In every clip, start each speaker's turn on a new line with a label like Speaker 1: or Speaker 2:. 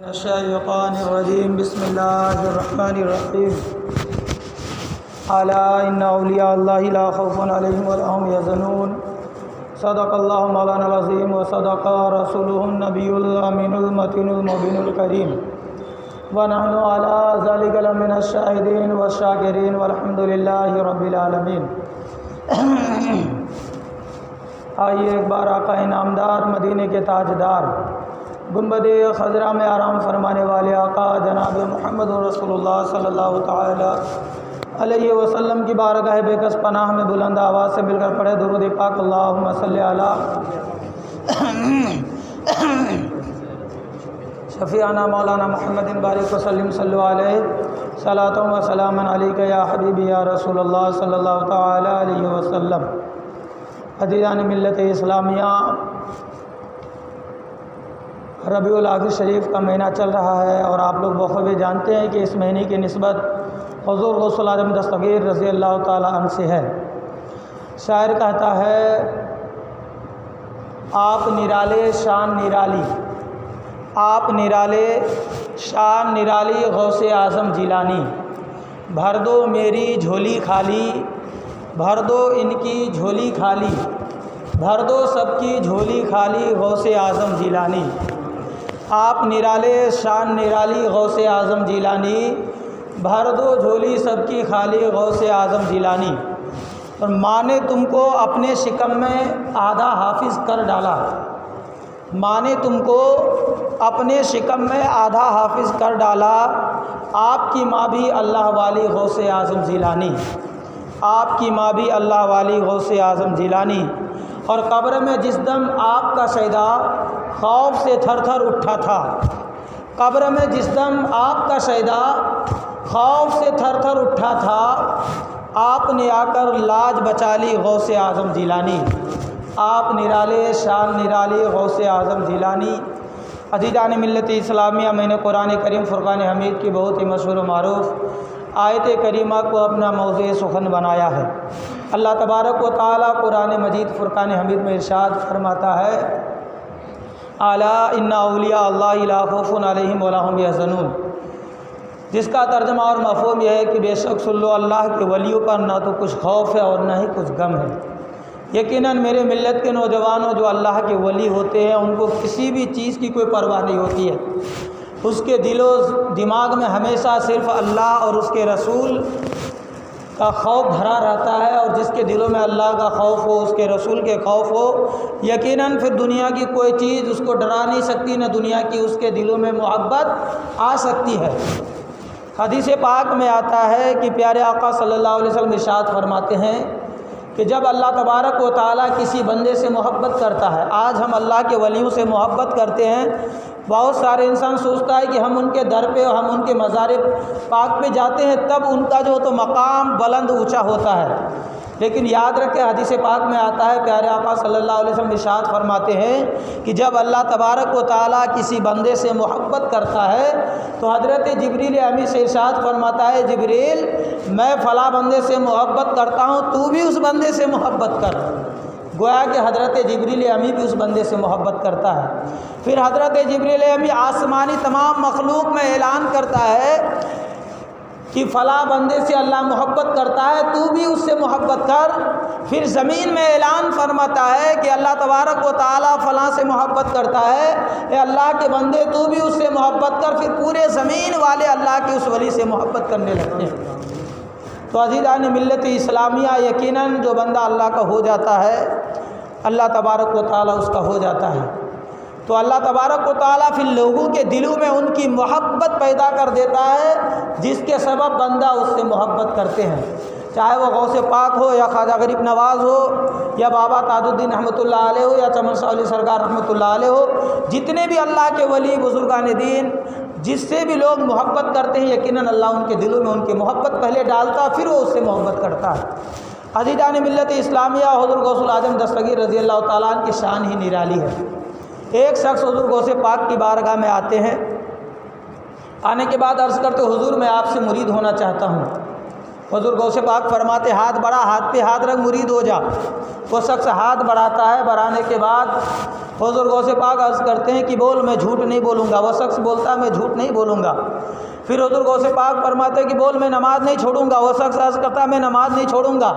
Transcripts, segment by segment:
Speaker 1: الشیطان الرجیم بسم اللہ الرحمن الرحیم الا ان اولیاء اللہ لا خوف علیہم ولا هم یحزنون صدق اللہ مولانا العظیم وصدق رسولہ النبی الامین المتین المبین الکریم ونحن علی ذلک لمن الشاہدین والشاکرین والحمد للہ رب العالمین۔ آئیے ایک بار آقا انعامدار مدینے کے تاجدار گنبد خضرا میں آرام فرمانے والے آقا جناب محمد رسول اللہ صلی اللہ تعالی علیہ وسلم کی بارگاہ بے کس پناہ میں بلند آواز سے مل کر پڑھے درود پاک اللہم صلی علی شفیعنا مولانا محمد بارک وسلم صلی علیہ صلاۃ و سلام علیک یا حبیبی یا رسول اللہ صلی اللہ تعالی علیہ وسلم۔ عزیزان ملت اسلامیہ، ربیع الاخر شریف کا مہینہ چل رہا ہے اور آپ لوگ بخوبی جانتے ہیں کہ اس مہینے کی نسبت حضور غوث الاعظم دستگیر رضی اللہ تعالی عنہ سے ہے۔ شاعر کہتا ہے آپ نرالے شان نرالی، آپ نرالے شان نرالی غوث اعظم جیلانی، بھر دو میری جھولی خالی، بھر دو ان کی جھولی خالی، بھر دو سب کی جھولی خالی غوث اعظم جیلانی۔ آپ نرالے شان نرالی غوث اعظم جیلانی، بھر دو جھولی سب کی خالی غوث اعظم جیلانی۔ اور ماں نے تم کو اپنے شکم میں آدھا حافظ کر ڈالا، ماں نے تم کو اپنے شکم میں آدھا حافظ کر ڈالا، آپ کی ماں بھی اللہ والی غوث اعظم جیلانی، آپ کی ماں بھی اللہ والی غوث اعظم جیلانی۔ اور قبر میں جس دم آپ کا شیدا خوف سے تھر تھر اٹھا تھا، قبر میں جس دم آپ کا شیدا خوف سے تھر تھر اٹھا تھا، آپ نے آ کر لاج بچا لی غوث اعظم جیلانی، آپ نرالے شان نرالی غوث اعظم جیلانی۔ عزیزان ملت اسلامیہ، میں نے قرآن کریم فرقان حمید کی بہت ہی مشہور و معروف آیت کریمہ کو اپنا موضوع سخن بنایا ہے۔ اللہ تبارک و تعالیٰ قرآن مجید فرقان حمید میں ارشاد فرماتا ہے الا ان اولیاء اللہ لا خوف علیہم ولا هم یحزنون، جس کا ترجمہ اور مفہوم یہ ہے کہ بے شک سن لو اللہ کے ولیوں پر نہ تو کچھ خوف ہے اور نہ ہی کچھ غم ہے۔ یقیناً میرے ملت کے نوجوانوں جو اللہ کے ولی ہوتے ہیں ان کو کسی بھی چیز کی کوئی پرواہ نہیں ہوتی ہے، اس کے دل و دماغ میں ہمیشہ صرف اللہ اور اس کے رسول کا خوف بھرا رہتا ہے، اور جس کے دلوں میں اللہ کا خوف ہو، اس کے رسول کے خوف ہو، یقیناً پھر دنیا کی کوئی چیز اس کو ڈرا نہیں سکتی، نہ دنیا کی اس کے دلوں میں محبت آ سکتی ہے۔ حدیث پاک میں آتا ہے کہ پیارے آقا صلی اللہ علیہ وسلم ارشاد فرماتے ہیں کہ جب اللہ تبارک و تعالیٰ کسی بندے سے محبت کرتا ہے، آج ہم اللہ کے ولیوں سے محبت کرتے ہیں، بہت سارے انسان سوچتا ہے کہ ہم ان کے در پہ اور ہم ان کے مزار پاک پہ جاتے ہیں تب ان کا جو تو مقام بلند اونچا ہوتا ہے، لیکن یاد رکھیں حدیث پاک میں آتا ہے پیارے آقا صلی اللہ علیہ وسلم ارشاد فرماتے ہیں کہ جب اللہ تبارک و تعالیٰ کسی بندے سے محبت کرتا ہے تو حضرت جبریل امی سے ارشاد فرماتا ہے جبریل میں فلاں بندے سے محبت کرتا ہوں، تو بھی اس بندے سے محبت کر۔ گویا کہ حضرت جبریل امی بھی اس بندے سے محبت کرتا ہے۔ پھر حضرت جبریل امی آسمانی تمام مخلوق میں اعلان کرتا ہے کہ فلاں بندے سے اللہ محبت کرتا ہے، تو بھی اس سے محبت کر۔ پھر زمین میں اعلان فرماتا ہے کہ اللہ تبارک و تعالیٰ فلاں سے محبت کرتا ہے، اے اللہ کے بندے تو بھی اس سے محبت کر۔ پھر پورے زمین والے اللہ کے اس ولی سے محبت کرنے لگتے ہیں۔ تو عزیزان ملت اسلامیہ، یقیناً جو بندہ اللہ کا ہو جاتا ہے اللہ تبارک و تعالیٰ اس کا ہو جاتا ہے، تو اللہ تبارک و تعالیٰ پھر لوگوں کے دلوں میں ان کی محبت پیدا کر دیتا ہے، جس کے سبب بندہ اس سے محبت کرتے ہیں، چاہے وہ غوث پاک ہو یا خواجہ غریب نواز ہو یا بابا تاج الدین رحمۃ اللہ علیہ ہو یا چمن شاہ علی سرکار رحمۃ اللہ علیہ ہو، جتنے بھی اللہ کے ولی بزرگان دین جس سے بھی لوگ محبت کرتے ہیں، یقیناً اللہ ان کے دلوں میں ان کی محبت پہلے ڈالتا پھر وہ اس سے محبت کرتا ہے۔ عزیزان ملت اسلامیہ، حضور غوث الاعظم دستگیر رضی اللہ تعالیٰ عنہ کی شان ہی نرالی ہے۔ ایک شخص حضور غوث پاک کی بارگاہ میں آتے ہیں، آنے کے بعد عرض کرتے حضور میں آپ سے مرید ہونا چاہتا ہوں۔ حضور غوث پاک فرماتے ہاتھ بڑھا، ہاتھ پہ ہاتھ رکھ، مرید ہو جا۔ وہ شخص ہاتھ بڑھاتا ہے، بڑھانے کے بعد حضور غوث پاک عرض کرتے ہیں کہ بول، میں جھوٹ نہیں بولوں گا۔ وہ شخص بولتا ہے میں جھوٹ نہیں بولوں گا۔ پھر حضور غوث پاک فرماتے ہیں کہ بول، میں نماز نہیں چھوڑوں گا۔ وہ شخص عرض کرتا ہے میں نماز نہیں چھوڑوں گا،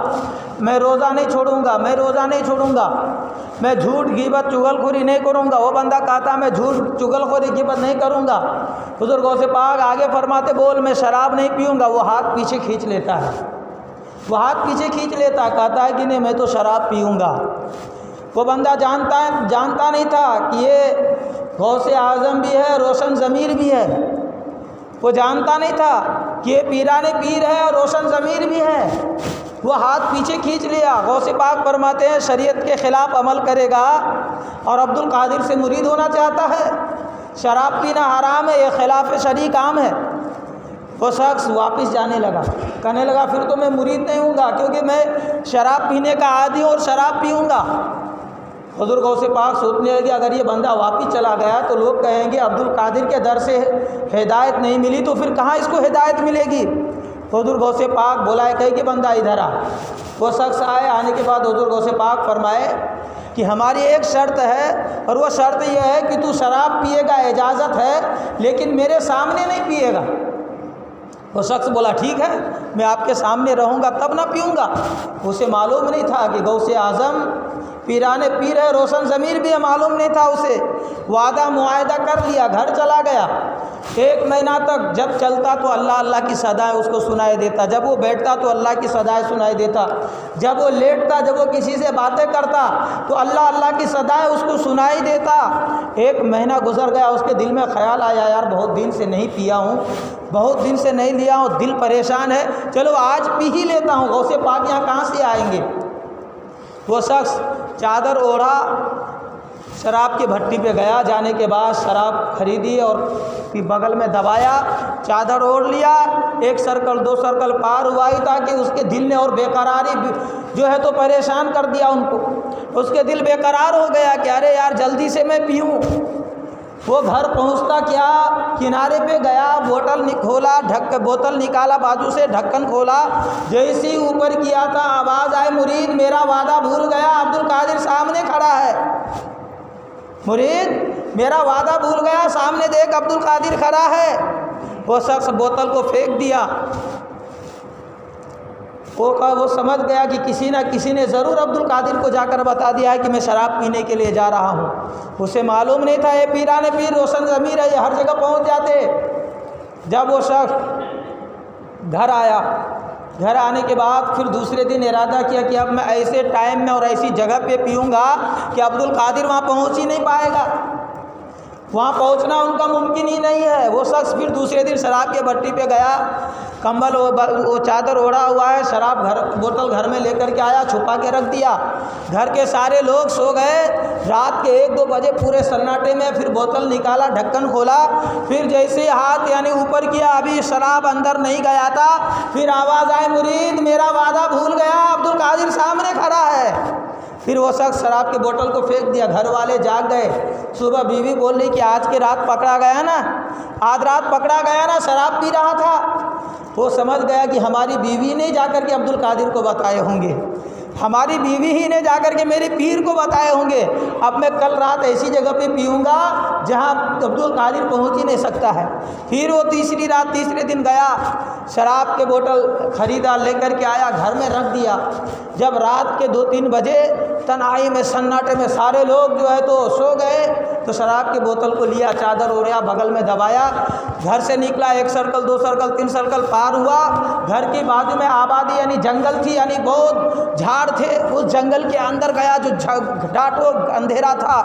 Speaker 1: میں روزہ نہیں چھوڑوں گا، میں روزہ نہیں چھوڑوں گا، میں جھوٹ غیبت چغل خوری نہیں کروں گا۔ وہ بندہ کہتا ہے میں جھوٹ چغل خوری غیبت نہیں کروں گا۔ حضور غوث پاک آگے فرماتے بول، میں شراب نہیں پیوں گا۔ وہ ہاتھ پیچھے کھینچ لیتا ہے، وہ ہاتھ پیچھے کھینچ لیتا ہے، کہتا ہے کہ نہیں میں تو شراب پیوں گا۔ وہ بندہ جانتا نہیں تھا کہ یہ غوث اعظم بھی ہے، روشن ضمیر بھی ہے۔ وہ جانتا نہیں تھا کہ یہ پیران پیر ہے اور روشن ضمیر بھی ہے۔ وہ ہاتھ پیچھے کھینچ لیا۔ غوث پاک فرماتے ہیں شریعت کے خلاف عمل کرے گا اور عبد القادر سے مرید ہونا چاہتا ہے؟ شراب پینا حرام ہے، یہ خلاف شرع کام ہے۔ وہ شخص واپس جانے لگا، کہنے لگا پھر تو میں مرید نہیں ہوں گا، کیونکہ میں شراب پینے کا عادی ہوں اور شراب پیوں گا۔ حضور غوث پاک سوچنے لگے اگر یہ بندہ واپس چلا گیا تو لوگ کہیں گے عبد القادر کے در سے ہدایت نہیں ملی، تو پھر کہاں اس کو ہدایت ملے گی؟ حضور غوث پاک بلائے، کہے کہ بندہ ادھر آ۔ وہ شخص آئے، آنے کے بعد حضور غوث پاک فرمائے کہ ہماری ایک شرط ہے، اور وہ شرط یہ ہے کہ تو شراب پیے گا، اجازت ہے، لیکن میرے سامنے نہیں پیے گا۔ وہ شخص بولا ٹھیک ہے، میں آپ کے سامنے رہوں گا تب نہ پیوں گا۔ اسے معلوم نہیں تھا کہ غوث اعظم پیران پیر ہے، روشن ضمیر بھی ہے، معلوم نہیں تھا اسے۔ وعدہ معاہدہ کر لیا، گھر چلا گیا۔ 1 مہینہ تک جب چلتا تو اللہ اللہ کی صدائیں اس کو سنائی دیتا، جب وہ بیٹھتا تو اللہ کی صدائیں سنائی دیتا، جب وہ لیٹتا، جب وہ کسی سے باتیں کرتا تو اللہ اللہ کی صدائیں اس کو سنائی دیتا۔ 1 مہینہ گزر گیا، اس کے دل میں خیال آیا یار بہت دن سے نہیں پیا ہوں، بہت دن سے نہیں لیا ہوں، دل پریشان ہے، چلو آج پی ہی لیتا ہوں۔ غوث پاک یہاں کہاں سے آئیں گے؟ وہ شخص چادر اوڑھا، شراب کی بھٹی پہ گیا، جانے کے بعد شراب خریدی اور بغل میں دبایا، چادر اوڑھ لیا، 1 سرکل 2 سرکل پار ہوا ہی تھا کہ اس کے دل نے اور بے قراری جو ہے تو پریشان کر دیا ان کو۔ اس کے دل بے قرار ہو گیا کہ ارے یار جلدی سے میں پیوں۔ وہ گھر پہنچتا کیا، کنارے پہ گیا، بوتل کھولا، بوتل نکالا، بازو سے ڈھکن کھولا، جیسی اوپر کیا تھا آواز آئی مرید میرا وعدہ بھول گیا، عبد القادر سامنے کھڑا ہے۔ مرید میرا وعدہ بھول گیا، سامنے دیکھ عبد القادر کھڑا ہے۔ وہ شخص بوتل کو پھینک دیا۔ وہ سمجھ گیا کہ کسی نہ کسی نے ضرور عبد القادر کو جا کر بتا دیا ہے کہ میں شراب پینے کے لیے جا رہا ہوں۔ اسے معلوم نہیں تھا یہ پیران پیر روشن ضمیر ہے، یہ ہر جگہ پہنچ جاتے۔ جب وہ شخص گھر آیا، گھر آنے کے بعد پھر دوسرے دن ارادہ کیا کہ اب میں ایسے ٹائم میں اور ایسی جگہ پہ پیوں گا کہ عبد القادر وہاں پہنچ ہی نہیں پائے گا، وہاں پہنچنا ان کا ممکن ہی نہیں ہے۔ وہ شخص پھر دوسرے دن شراب کے بھٹی پہ گیا، کمبل وہ چادر اوڑھا ہوا ہے، شراب بوتل گھر میں لے کر کے آیا، چھپا کے رکھ دیا۔ گھر کے سارے لوگ سو گئے، رات کے 1-2 بجے پورے سناٹے میں پھر بوتل نکالا، ڈھکن کھولا، پھر جیسے ہاتھ یعنی اوپر کیا، ابھی شراب اندر نہیں گیا تھا، پھر آواز آئی مرید میرا وعدہ بھول گیا، عبد القادر سامنے کھڑا ہے۔ پھر وہ شخص شراب کے بوتل کو پھینک دیا۔ گھر والے جاگ گئے، صبح بیوی بول رہی کہ آج کی رات پکڑا گیا نا، آدھ رات پکڑا گیا نا، شراب پی رہا تھا۔ وہ سمجھ گیا کہ ہماری بیوی نے جا کر کے عبد القادر کو بتائے ہوں گے، ہماری بیوی ہی نے جا کر کے میرے پیر کو بتائے ہوں گے، اب میں کل رات ایسی جگہ پہ پیوں گا جہاں عبد القادر پہنچ ہی نہیں سکتا ہے۔ پھر وہ تیسری رات تیسرے دن گیا، شراب کے بوتل خریدا، لے کر کے آیا، گھر میں رکھ دیا۔ جب رات کے 2-3 بجے تنہائی میں سناٹے میں سارے لوگ جو ہے تو سو گئے، تو شراب کی بوتل کو لیا، چادر اوڑھا، بغل میں دبایا، گھر سے نکلا، 1 سرکل 2 سرکل 3 سرکل پار ہوا۔ گھر کی بازو میں آبادی یعنی جنگل تھی، یعنی بہت جھاڑ تھے، اس جنگل کے اندر گیا جو ڈاٹو اندھیرا تھا،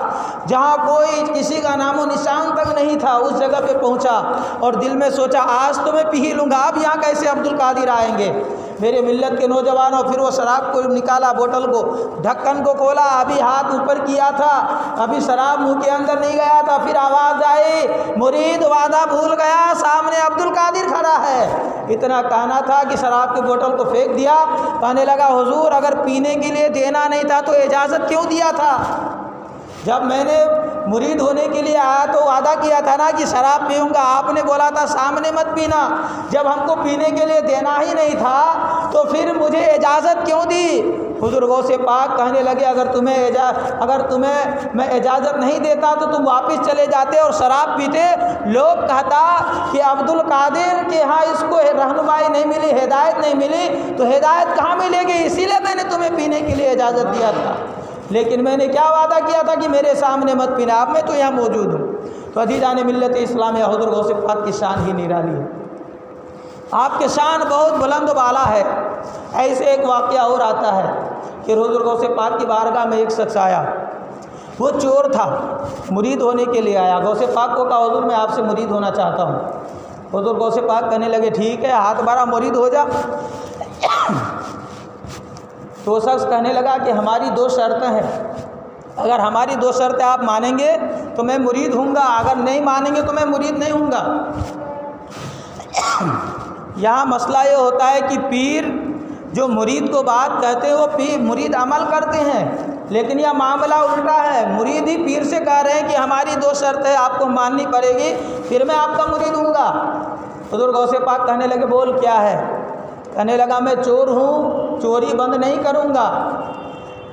Speaker 1: جہاں کوئی کسی کا نام و نشان تک نہیں تھا، اس جگہ پہ پہنچا اور دل میں سوچا آج تو میں پی ہی لوں گا، اب یہاں کیسے عبد القادر آئیں گے میرے ملت کے نوجوانوں۔ پھر وہ شراب کو نکالا، بوتل کو، ڈھکن کو کھولا، ابھی ہاتھ اوپر کیا تھا، ابھی شراب منہ کے اندر نہیں گیا تھا، پھر آواز آئی مرید وعدہ بھول گیا، سامنے عبد القادر کھڑا ہے۔ اتنا کہنا تھا کہ شراب کی بوتل کو پھینک دیا، کہنے لگا حضور اگر پینے کے لیے دینا نہیں تھا تو اجازت کیوں دیا تھا؟ جب میں نے مرید ہونے کے لیے آیا تو وعدہ کیا تھا نا کہ شراب پیوں گا، آپ نے بولا تھا سامنے مت پینا، جب ہم کو پینے کے لیے دینا ہی نہیں تھا تو پھر مجھے اجازت کیوں دی؟ حضور غوث پاک کہنے لگے اگر تمہیں میں اجازت نہیں دیتا تو تم واپس چلے جاتے اور شراب پیتے، لوگ کہتا کہ عبد القادر کے ہاں اس کو رہنمائی نہیں ملی، ہدایت نہیں ملی، تو ہدایت کہاں ملے گی؟ اسی لیے میں نے تمہیں پینے کے لیے اجازت دیا تھا، لیکن میں نے کیا وعدہ کیا تھا کہ میرے سامنے مت پینا، اب میں تو یہاں موجود ہوں۔ تو عزیزان ملت اسلامیہ، حضور غوث پاک کی شان ہی نرالی ہے، آپ کی شان بہت بلند و بالا ہے۔ ایسے ایک واقعہ اور آتا ہے کہ حضور غوث پاک کی بارگاہ میں ایک شخص آیا، وہ چور تھا، مرید ہونے کے لیے آیا، غوث پاک کو کہا حضور میں آپ سے مرید ہونا چاہتا ہوں۔ حضور غوث پاک کہنے لگے ٹھیک ہے، ہاتھ بھرا مرید ہو جا۔ تو وہ شخص کہنے لگا کہ ہماری 2 شرطیں ہیں، اگر ہماری 2 شرطیں آپ مانیں گے تو میں مرید ہوں گا، اگر نہیں مانیں گے تو میں مرید نہیں ہوں گا۔ یہاں مسئلہ یہ ہوتا ہے کہ پیر جو مرید کو بات کہتے ہیں وہ مرید عمل کرتے ہیں، لیکن یہ معاملہ الٹا ہے، مرید ہی پیر سے کہہ رہے ہیں کہ ہماری 2 شرطیں آپ کو ماننی پڑے گی پھر میں آپ کا مرید ہوں گا۔ حضور غوث پاک کہنے لگے بول کیا ہے؟ کہنے لگا میں چور ہوں، چوری بند نہیں کروں گا،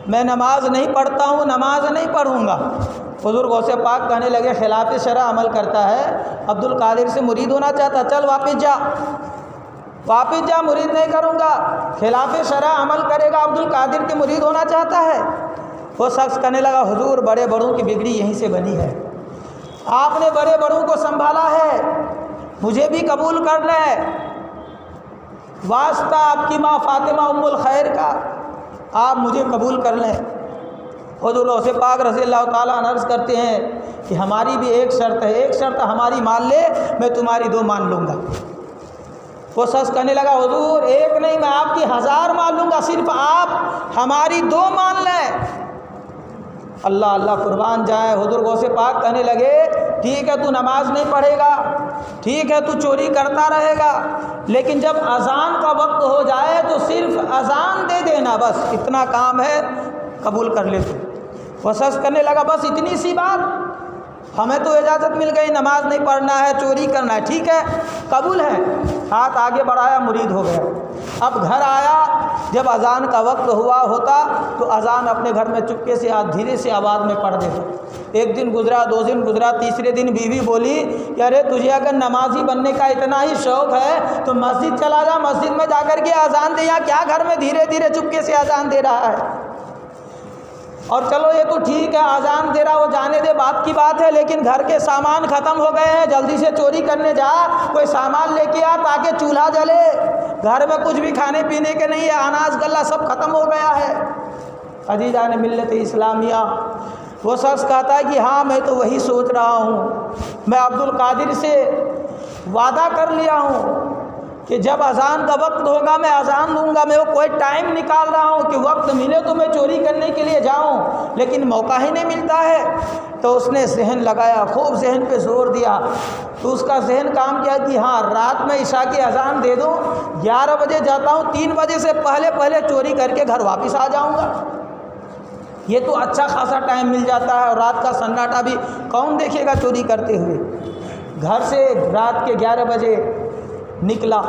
Speaker 1: میں نماز نہیں پڑھتا ہوں، نماز نہیں پڑھوں گا۔ حضور غوث پاک کہنے لگے خلاف شرع عمل کرتا ہے، عبد القادر سے مرید ہونا چاہتا، چل واپس جا، مرید نہیں کروں گا، خلاف شرع عمل کرے گا، عبد القادر کے مرید ہونا چاہتا ہے۔ وہ شخص کہنے لگا حضور بڑے بڑوں کی بگڑی یہیں سے بنی ہے، آپ نے بڑے بڑوں کو سنبھالا ہے، مجھے بھی قبول کر لیں، واسطہ آپ کی ماں فاطمہ ام الخیر کا، آپ مجھے قبول کر لیں۔ حضور غوث پاک رضی اللہ تعالیٰ عنہ عرض کرتے ہیں کہ ہماری بھی ایک شرط ہے، ایک شرط ہماری مان لے میں تمہاری 2 مان لوں گا۔ وہ شخص کہنے لگا حضور ایک نہیں میں آپ کی 1000 مان لوں گا، صرف آپ ہماری 2 مان لیں۔ اللہ اللہ قربان جائے، حضور غوث پاک کہنے لگے ٹھیک ہے تو نماز نہیں پڑھے گا، ٹھیک ہے تو چوری کرتا رہے گا، لیکن جب اذان کا وقت ہو جائے تو صرف اذان دے دینا، بس اتنا کام ہے، قبول کر لے تو۔ وہ شخص کرنے لگا بس اتنی سی بات، ہمیں تو اجازت مل گئی، نماز نہیں پڑھنا ہے، چوری کرنا ہے، ٹھیک ہے قبول ہے، ہاتھ آگے بڑھایا، مرید ہو گیا۔ اب گھر آیا، جب اذان کا وقت ہوا ہوتا تو اذان اپنے گھر میں چپکے سے دھیرے سے آواز میں پڑھ دیتا۔ ایک دن گزرا، 2 دن گزرا، تیسرے دن بیوی بولی کہ ارے تجھے اگر نمازی بننے کا اتنا ہی شوق ہے تو مسجد چلا جا، مسجد میں جا کر کے اذان دے، یہاں کیا گھر میں دھیرے دھیرے چپکے سے اذان دے رہا ہے؟ اور چلو یہ تو ٹھیک ہے اذان دے رہا، وہ جانے دے، بات کی بات ہے، لیکن گھر کے سامان ختم ہو گئے ہیں، جلدی سے چوری کرنے جا، کوئی سامان لے کے آ تاکہ چولہا جلے، گھر میں کچھ بھی کھانے پینے کے نہیں ہے، اناج غلہ سب ختم ہو گیا ہے۔ عزیزان ملت اسلامیہ، وہ شخص کہتا ہے کہ ہاں میں تو وہی سوچ رہا ہوں، میں عبد القادر سے وعدہ کر لیا ہوں کہ جب اذان کا وقت ہوگا میں اذان دوں گا، میں وہ کوئی ٹائم نکال رہا ہوں کہ وقت ملے تو میں چوری کرنے کے لیے جاؤں، لیکن موقع ہی نہیں ملتا ہے۔ تو اس نے ذہن لگایا، خوب ذہن پہ زور دیا، تو اس کا ذہن کام کیا کہ ہاں رات میں عشاء کی اذان دے دوں، 11 بجے جاتا ہوں، 3 بجے سے پہلے چوری کر کے گھر واپس آ جاؤں گا، یہ تو اچھا خاصا ٹائم مل جاتا ہے، اور رات کا سناٹا بھی کون دیکھے گا چوری کرتے ہوئے۔ گھر سے رات کے 11 بجے نکلا،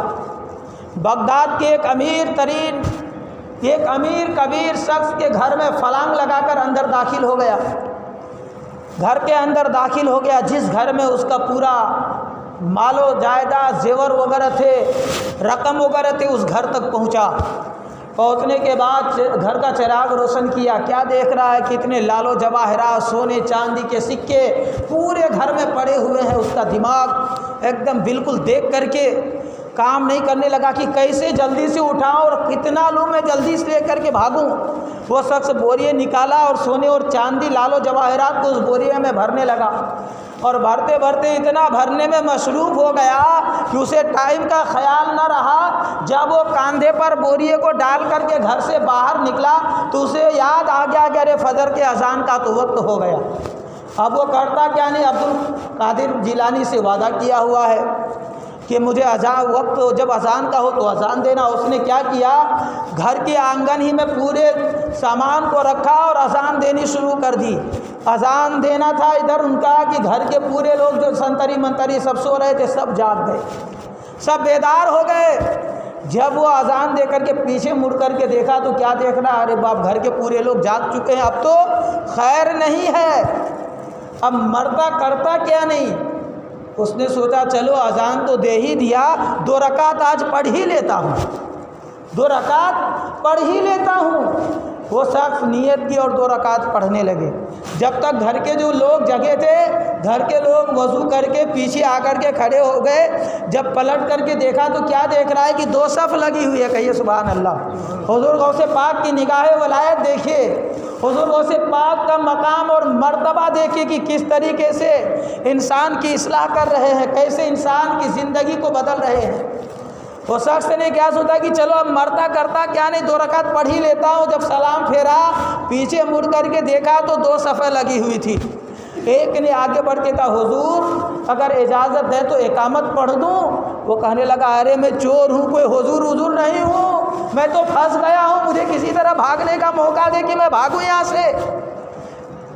Speaker 1: بغداد کے ایک امیر کبیر شخص کے گھر میں فلانگ لگا کر اندر داخل ہو گیا، گھر کے اندر داخل ہو گیا، جس گھر میں اس کا پورا مال و جائیداد، زیور وغیرہ تھے، رقم وغیرہ تھے، اس گھر تک پہنچا۔ پہنچنے کے بعد گھر کا چراغ روشن کیا، کیا دیکھ رہا ہے کہ اتنے لال و جواہرات، سونے چاندی کے سکے پورے گھر میں پڑے ہوئے ہیں۔ اس کا دماغ ایک دم بالکل دیکھ کر کے کام نہیں کرنے لگا کہ کیسے جلدی سے اٹھاؤں اور کتنا لوں، میں جلدی سے لے کر کے بھاگوں۔ وہ شخص بوریے نکالا اور سونے اور چاندی، لال و جواہرات کو اس بوریے میں بھرنے لگا، اور بھرتے بھرتے اتنا بھرنے میں مصروف ہو گیا کہ اسے ٹائم کا خیال نہ رہا۔ جب وہ کاندھے پر بوریے کو ڈال کر کے گھر سے باہر نکلا تو اسے یاد آ گیا کہ ارے فجر کے اذان کا تو وقت ہو گیا۔ اب وہ کرتا کیا نہیں، عبد القادر جیلانی سے وعدہ کیا ہوا ہے کہ مجھے وقت جب اذان کا ہو تو اذان دینا۔ اس نے کیا کیا، گھر کے آنگن ہی میں پورے سامان کو رکھا اور اذان دینی شروع کر دی۔ اذان دینا تھا ادھر ان کا کہ گھر کے پورے لوگ جو سنتری منتری سب سو رہے تھے سب جاگ گئے، سب بیدار ہو گئے۔ جب وہ اذان دے کر کے پیچھے مڑ کر کے دیکھا تو کیا دیکھ رہا، ارے باپ گھر کے پورے لوگ جاگ چکے ہیں، اب تو خیر نہیں ہے، اب مرتا کرتا کیا نہیں۔ اس نے سوچا چلو اذان تو دے ہی دیا، 2 رکعت آج پڑھ ہی لیتا ہوں، 2 رکعت پڑھ ہی لیتا ہوں۔ وہ شخص نیت کی اور 2 رکعت پڑھنے لگے۔ جب تک گھر کے جو لوگ جگے تھے، گھر کے لوگ وضو کر کے پیچھے آ کر کے کھڑے ہو گئے۔ جب پلٹ کر کے دیکھا تو کیا دیکھ رہا ہے کہ 2 صف لگی ہوئی ہے، کہیے سبحان اللہ۔ حضور غوث پاک کی نگاہ ولایت دیکھیے، حضور غوث پاک کا مقام اور مرتبہ دیکھیے کہ کس طریقے سے انسان کی اصلاح کر رہے ہیں، کیسے انسان کی زندگی کو بدل رہے ہیں۔ وہ شخص نے کیا سوچا کہ چلو اب مرتا کرتا کیا نہیں، 2 رکعت پڑھ ہی لیتا ہوں۔ جب سلام پھیرا، پیچھے مڑ کر کے دیکھا تو 2 صفیں لگی ہوئی تھی۔ ایک نے آگے بڑھ کے کہا حضور اگر اجازت ہے تو اقامت پڑھ دوں؟ وہ کہنے لگا ارے میں چور ہوں، کوئی حضور نہیں ہوں، میں تو پھنس گیا ہوں، مجھے کسی طرح بھاگنے کا موقع دے کہ میں بھاگوں یہاں سے۔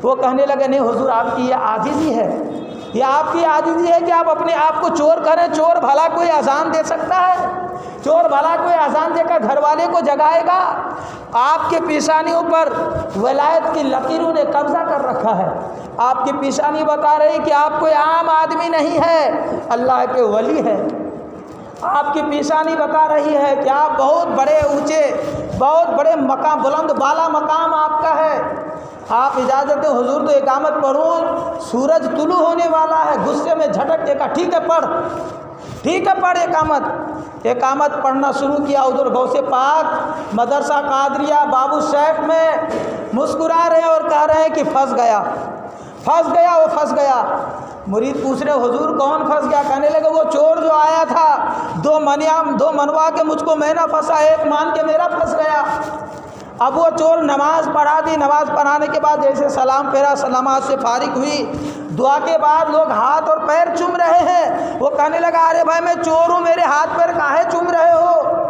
Speaker 1: وہ کہنے لگے نہیں حضور آپ کی یہ عاجزی ہے، یہ آپ کی عاجزی ہے کہ آپ اپنے آپ کو چور کریں۔ چور بھلا کوئی اذان دے سکتا ہے؟ چور بھلا کوئی اذان دے کر گھر والے کو جگائے گا؟ آپ کے پیشانیوں پر ولایت کی لکیروں نے قبضہ کر رکھا ہے۔ آپ کی پیشانی بتا رہی کہ آپ کوئی عام آدمی نہیں ہے، اللہ کے ولی ہے۔ آپ کی پیشانی بتا رہی ہے کہ آپ بہت بڑے اونچے، بہت بڑے مقام، بلند بالا مقام آپ کا ہے۔ آپ اجازت دیں حضور تو اقامت پڑھوں؟ سورج طلوع ہونے والا ہے۔ غصے میں جھٹک کے کہا ٹھیک ہے پڑھ، ٹھیک ہے پڑھ اقامت پڑھنا شروع کیا۔ حضور غوث پاک مدرسہ قادریہ بابو شیخ میں مسکرا رہے ہیں اور کہہ رہے ہیں کہ پھنس گیا وہ پھنس گیا۔ مرید پوچھ رہے حضور کون پھنس گیا؟ کہنے لگے وہ چور جو آیا تھا، 2 منوا کے مجھ کو میں نہ پھنسا، 1 مان کے میرا پھنس گیا۔ اب وہ چور نماز پڑھا دی، نماز پڑھانے کے بعد جیسے سلام پھیرا، نماز سے فارغ ہوئی، دعا کے بعد لوگ ہاتھ اور پیر چوم رہے ہیں۔ وہ کہنے لگا ارے بھائی میں چور ہوں، میرے ہاتھ پیر کاہے چوم رہے ہو؟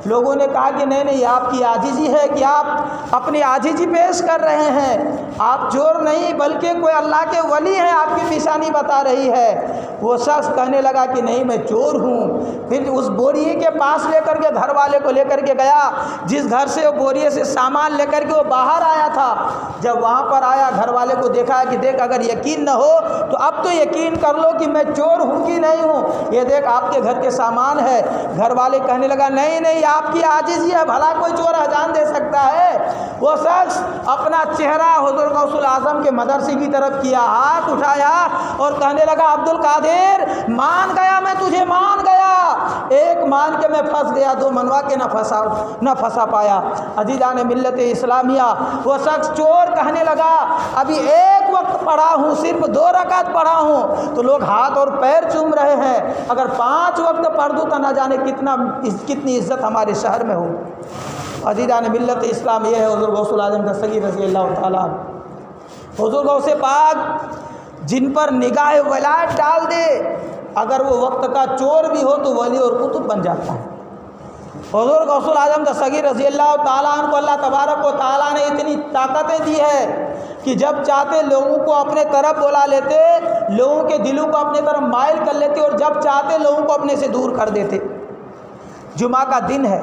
Speaker 1: لوگوں نے کہا کہ نہیں یہ آپ کی عاجزی ہے کہ آپ اپنی عاجزی پیش کر رہے ہیں، آپ چور نہیں بلکہ کوئی اللہ کے ولی ہیں، آپ کی پیشانی بتا رہی ہے۔ وہ شخص کہنے لگا کہ نہیں میں چور ہوں۔ پھر اس بوریے کے پاس لے کر کے گھر والے کو لے کر کے گیا، جس گھر سے وہ بوریے سے سامان لے کر کے وہ باہر آیا تھا۔ جب وہاں پر آیا گھر والے کو دیکھا کہ دیکھ اگر یقین نہ ہو تو اب تو یقین کر لو کہ میں چور ہوں کہ نہیں ہوں، یہ دیکھ آپ کے گھر کے سامان ہے۔ گھر والے کہنے لگا نہیں آپ کی عاجزی ہے، بھلا کوئی چور اذان دے سکتا ہے؟ وہ شخص اپنا چہرہ حضور غوث الاعظم کے مدرسے کی طرف کیا، ہاتھ اٹھایا اور کہنے لگا عبد القادر مان گیا، میں تجھے مان گیا، 1 مان کے میں پھنس گیا، 2 منوا کے نہ پھنسا پایا۔ عزیزان ملت اسلامیہ، وہ شخص چور کہنے لگا ابھی 1 وقت پڑھا ہوں، صرف 2 رکعت پڑھا ہوں تو لوگ ہاتھ اور پیر چوم رہے ہیں، اگر 5 وقت پڑھ دوں تو نہ جانے کتنی عزت ہمارے شہر میں ہو۔ عزیزان ملت اسلام، یہ ہے حضور غوث الاعظم دستگیر رضی اللہ تعالیٰ۔ حضور غوث پاک جن پر نگاہ ولایت ڈال دے، اگر وہ وقت کا چور بھی ہو تو ولی اور قطب بن جاتا ہے۔ حضور غوث الاعظم دستگیر رضی اللہ تعالیٰ عنہ کو اللہ تبارک و تعالیٰ نے اتنی طاقتیں دی ہے کہ جب چاہتے لوگوں کو اپنے طرف بلا لیتے، لوگوں کے دلوں کو اپنے طرف مائل کر لیتے، اور جب چاہتے لوگوں کو اپنے سے دور کر دیتے۔ جمعہ کا دن ہے،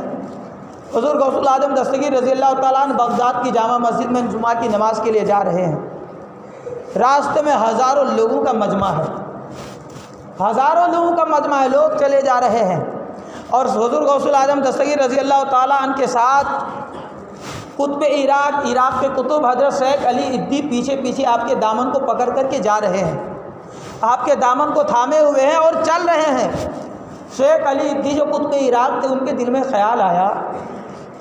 Speaker 1: حضور غوث الاعظم دستگیر رضی اللہ تعالیٰ عنہ بغداد کی جامع مسجد میں جمعہ کی نماز کے لیے جا رہے ہیں۔ راستے میں ہزاروں لوگوں کا مجمع ہے، ہزاروں لوگوں کا مجمع ہے، لوگ چلے جا رہے ہیں، اور حضور غوث الاعظم دستگیر رضی اللہ تعالیٰ عنہ کے ساتھ قطب عراق کے قطب حضرت شیخ علی ادی پیچھے آپ کے دامن کو پکڑ کر کے جا رہے ہیں، آپ کے دامن کو تھامے ہوئے ہیں اور چل رہے ہیں۔ شیخ علی ادی جو قطب عراق تھے، ان کے دل میں خیال آیا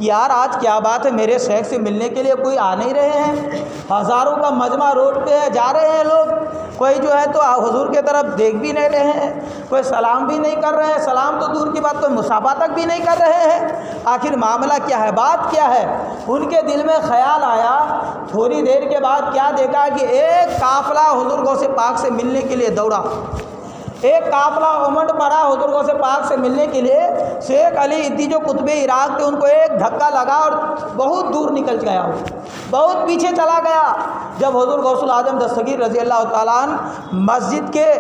Speaker 1: یار آج کیا بات ہے، میرے شیخ سے ملنے کے لیے کوئی آ نہیں رہے ہیں، ہزاروں کا مجمع روڈ پہ ہے، جا رہے ہیں لوگ، کوئی جو ہے تو حضور کے طرف دیکھ بھی نہیں رہے ہیں، کوئی سلام بھی نہیں کر رہے ہیں، سلام تو دور کی بات، کوئی مصافحہ تک بھی نہیں کر رہے ہیں، آخر معاملہ کیا ہے، بات کیا ہے؟ ان کے دل میں خیال آیا۔ تھوڑی دیر کے بعد کیا دیکھا کہ ایک قافلہ حضور غوث پاک سے ملنے کے لیے دوڑا، ایک قافلہ امٹ پڑا حضور غوث پاک سے ملنے کے لیے۔ شیخ علی ادی جو قطب عراق تھے، ان کو ایک دھکا لگا اور بہت دور نکل گیا، بہت پیچھے چلا گیا۔ جب حضور غوث العظم دستگیر رضی اللہ تعالیٰ عنہ مسجد کے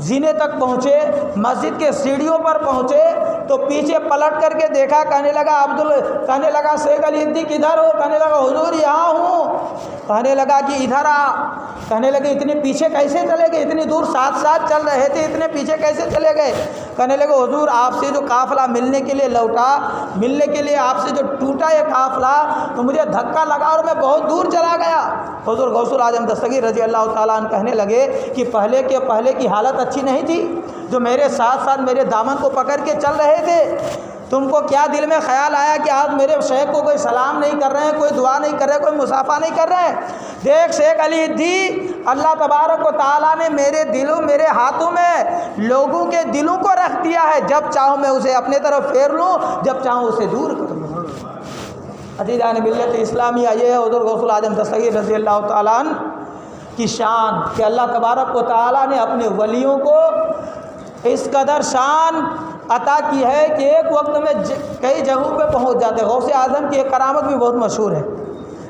Speaker 1: زینے تک پہنچے، مسجد کے سیڑھیوں پر پہنچے تو پیچھے پلٹ کر کے دیکھا، کہنے لگا شیخ علی الدین کدھر ہو؟ کہنے لگا حضور یہاں ہوں۔ کہنے لگا کہ ادھر آ۔ کہنے لگے اتنے پیچھے کیسے چلے گئے؟ اتنی دور ساتھ ساتھ چل رہے تھے، اتنے پیچھے کیسے چلے گئے؟ کہنے لگے حضور آپ سے جو قافلہ ملنے کے لیے لوٹا، ملنے کے لیے آپ سے جو ٹوٹا یہ قافلہ، تو مجھے دھکا لگا اور میں بہت دور چلا گیا۔ حضور غوث العظم دستگیر رضی اللہ تعالیٰ عنہ کہنے لگے کہ پہلے کی حالت اچھی نہیں تھی، جو میرے ساتھ ساتھ میرے دامن کو پکڑ کے چل رہے تھے، تم کو کیا دل میں خیال آیا کہ آج میرے شیخ کو کوئی سلام نہیں کر رہے ہیں، کوئی دعا نہیں کر رہے ہیں، کوئی مصافحہ نہیں کر رہے ہیں؟ دیکھ شیخ علی الدین، اللہ تبارک و تعالیٰ نے میرے ہاتھوں میں لوگوں کے دلوں کو رکھ دیا ہے، جب چاہوں میں اسے اپنے طرف پھیر لوں، جب چاہوں اسے دور کر لوں۔ عزیزان ملت اسلامیہ، یہ ہے حضور غوث العظم دستگیر رضی اللہ تعالیٰ عنہ کی شان کہ اللہ تبارک و تعالیٰ نے اپنے ولیوں کو اس قدر شان عطا کی ہے کہ ایک وقت میں کئی جگہوں پہ پہنچ جاتے ہیں۔ غوث اعظم کی ایک کرامت بھی بہت مشہور ہے۔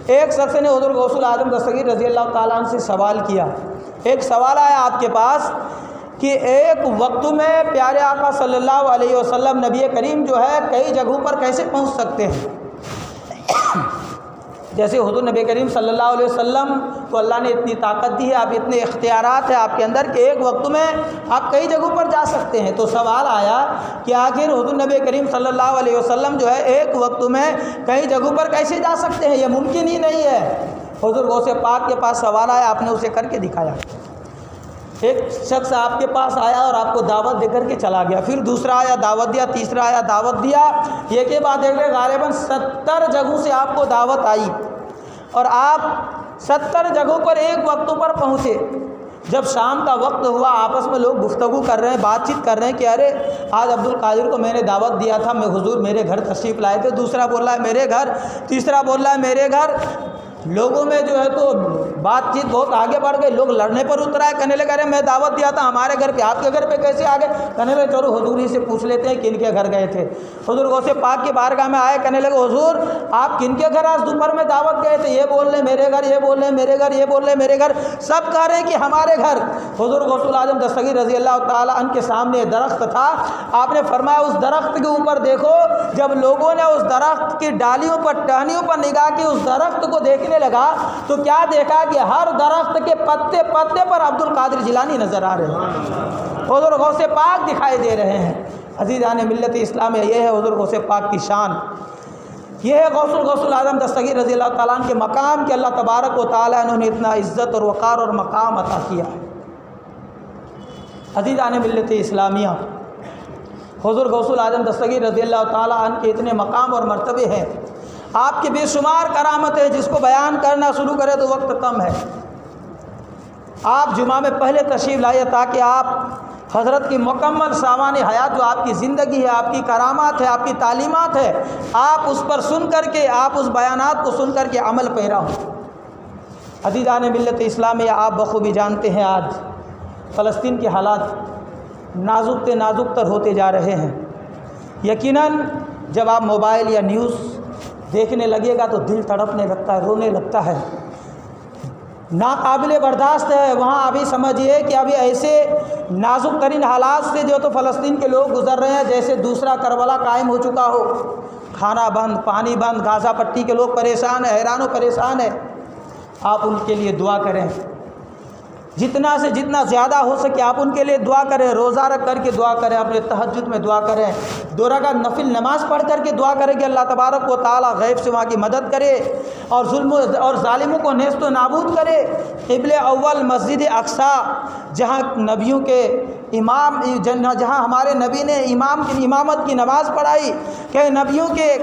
Speaker 1: ایک شخص نے حضور غوث العظم دستگیر رضی اللہ تعالیٰ عنہ سے سوال کیا، ایک سوال آیا آپ کے پاس کہ ایک وقت میں پیارے آقا صلی اللہ علیہ وسلم نبی کریم جو ہے کئی جگہوں پر کیسے پہنچ سکتے ہیں؟ جیسے حضور نبی کریم صلی اللہ علیہ وسلم کو اللہ نے اتنی طاقت دی ہے، آپ اتنے اختیارات ہیں آپ کے اندر کہ ایک وقت میں آپ کئی جگہوں پر جا سکتے ہیں۔ تو سوال آیا کہ آخر حضور نبی کریم صلی اللہ علیہ وسلم جو ہے ایک وقت میں کئی جگہوں پر کیسے جا سکتے ہیں؟ یہ ممکن ہی نہیں ہے۔ حضور غوث پاک کے پاس سوال آیا، آپ نے اسے کر کے دکھایا۔ ایک شخص آپ کے پاس آیا اور آپ کو دعوت دے کر کے چلا گیا، پھر دوسرا آیا دعوت دیا، تیسرا آیا دعوت دیا، یہ کے بعد ایک غالباً 70 جگہوں سے آپ کو دعوت آئی اور آپ 70 جگہوں پر ایک وقت پر پہنچے۔ جب شام کا وقت ہوا، آپس میں لوگ گفتگو کر رہے ہیں، بات چیت کر رہے ہیں کہ ارے آج عبد القادر کو میں نے دعوت دیا تھا، میں حضور میرے گھر تشریف لائے تھے، دوسرا بول رہا ہے میرے گھر، تیسرا بول رہا ہے میرے گھر۔ لوگوں میں جو ہے تو بات چیت بہت آگے بڑھ گئی، لوگ لڑنے پر اتر آئے، کہنے لگے ارے میں دعوت دیا تھا ہمارے گھر پہ، آپ کے گھر پہ کیسے آ گئے؟ کہنے لگے چلو حضور ہی سے پوچھ لیتے ہیں کن کے گھر گئے تھے۔ حضور غوث پاک کی بارگاہ میں آئے، کہنے لگے حضور آپ کن کے گھر آج دوپہر میں دعوت گئے تھے؟ یہ بول رہے میرے گھر، یہ بول رہے میرے گھر، یہ بول رہے میرے گھر، سب کہہ رہے ہیں کہ ہمارے گھر۔ حضور غوث العظم دستگیر رضی اللہ تعالیٰ عنہ کے سامنے درخت تھا، آپ نے فرمایا اس درخت کے اوپر دیکھو۔ جب لوگوں نے اس درخت کی ڈالیوں پر ٹہنیوں پر نگاہ کی، اس درخت کو دیکھنے لگا تو کیا دیکھا کہ ہر درخت کے پتے پتے پر عبد القادر جیلانی نظر آ رہے ہیں، حضور غوث پاک دکھائی دے رہے ہیں۔ عزیزان ملت اسلامیہ، یہ ہے حضور غوث پاک کی شان، یہ ہے غوث العظم دستگیر رضی اللہ تعالیٰ عنہ کے مقام کہ اللہ تبارک و تعالیٰ انہوں نے اتنا عزت اور وقار اور مقام عطا کیا۔ عزیزان ملت اسلامیہ، حضور غوث العظم دستگیر رضی اللہ تعالیٰ عنہ کے اتنے مقام اور مرتبے ہیں، آپ کے بے شمار کرامت ہے، جس کو بیان کرنا شروع کرے تو وقت کم ہے۔ آپ جمعہ میں پہلے تشریف لائے تاکہ آپ حضرت کی مکمل سامان حیات جو آپ کی زندگی ہے، آپ کی کرامات ہے، آپ کی تعلیمات ہے، آپ اس پر سن کر کے، آپ اس بیانات کو سن کر کے عمل پیرا ہوں۔ عزیزان ملت اسلامیہ، آپ بخوبی جانتے ہیں آج فلسطین کے حالات نازک نازک تر ہوتے جا رہے ہیں۔ یقیناً جب آپ موبائل یا نیوز دیکھنے لگے گا تو دل تڑپنے لگتا ہے، رونے لگتا ہے، ناقابل برداشت ہے۔ وہاں ابھی سمجھیے کہ ابھی ایسے نازک ترین حالات سے جو تو فلسطین کے لوگ گزر رہے ہیں جیسے دوسرا کربلا قائم ہو چکا ہو، کھانا بند، پانی بند، غازہ پٹی کے لوگ پریشان ہیں، حیران و پریشان ہیں۔ آپ ان کے لیے دعا کریں، جتنا سے جتنا زیادہ ہو سکے آپ ان کے لیے دعا کریں، روزہ رکھ کر کے دعا کریں، اپنے تہجد میں دعا کریں، 2 رکعت نفل نماز پڑھ کر کے دعا کریں کہ اللہ تبارک و تعالیٰ غیب سے وہاں کی مدد کرے اور ظلم اور ظالموں کو نیست و نابود کرے۔ قبل اول مسجد اقصی، جہاں نبیوں کے امام، جہاں ہمارے نبی نے امامت کی نماز پڑھائی، کہ نبیوں کے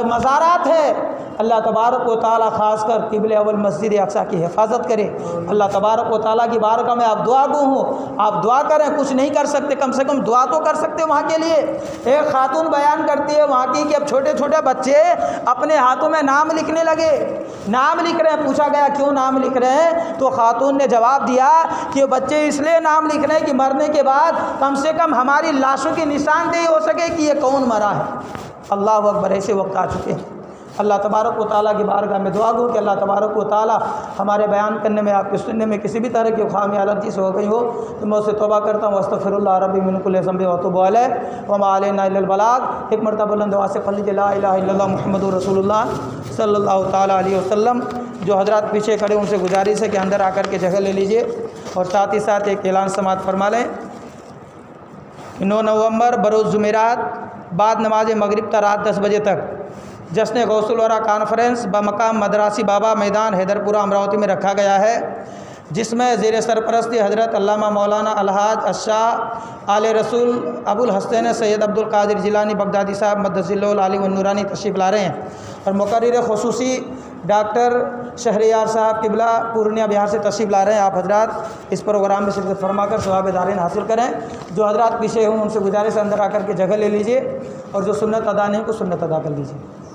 Speaker 1: مزارات ہیں، اللہ تبارک و تعالیٰ خاص کر قبل اول مسجد اقصی کی حفاظت کرے۔ اللہ تبارک و تعالیٰ کی بارگاہ میں آپ دعا گو ہوں، آپ دعا کریں، کچھ نہیں کر سکتے کم سے کم دعا تو کر سکتے وہاں کے لیے۔ ایک خاتون بیان کرتی ہے وہاں کی کہ اب چھوٹے چھوٹے بچے اپنے ہاتھوں میں نام لکھنے لگے، نام لکھ رہے ہیں۔ پوچھا گیا کیوں نام لکھ رہے ہیں؟ تو خاتون نے جواب دیا کہ بچے اس لیے نام لکھ رہے ہیں کہ مرنے کے بعد کم سے کم ہماری لاشوں کی نشاندہی ہو سکے کہ یہ کون مرا ہے۔ اللہ اکبر، ایسے وقت آ چکے ہیں۔ اللہ تبارک و تعالیٰ کی بارگاہ میں دعا گو کہ اللہ تبارک و تعالیٰ ہمارے بیان کرنے میں، آپ کے سننے میں کسی بھی طرح کی خامی غلطی سے ہو گئی ہو تو میں اسے توبہ کرتا ہوں، استغفر اللہ ربی من کل ذنب و اتوب الیہ وما علینا الا البلاغ۔ ایک مرتبہ بلند آواز سے پڑھ لیجیے لا الہ الا اللہ محمد رسول اللہ صلی اللہ تعالیٰ علیہ وسلم۔ جو حضرات پیچھے کھڑے ان سے گزارش ہے کہ اندر آ کر کے جگہ لے لیجیے، اور ساتھ ہی ساتھ ایک اعلان سماعت فرما لیں۔ 9 نومبر بروز جمعرات بعد نماز مغرب تا رات 10 بجے تک جشن غوث الورا کانفرنس بمقام مدراسی بابا میدان حیدرپورہ امراوتی میں رکھا گیا ہے، جس میں زیر سرپرستی حضرت علامہ مولانا الحاج الشاہ آل رسول ابو الحسین سید عبد القادر جیلانی بغدادی صاحب مدثر اللہ العلی والنورانی تشریف لا رہے ہیں، اور مقرر خصوصی ڈاکٹر شہریار صاحب قبلہ پورنیہ بہار سے تشریف لا رہے ہیں۔ آپ حضرات اس پروگرام میں شرکت فرما کر ثواب دارین حاصل کریں۔ جو حضرات پیچھے ہوں ان سے گزارش ہے اندر آ کر کے جگہ لے لیجیے، اور جو سنت ادا نہیں کو سنت ادا کر لیجیے۔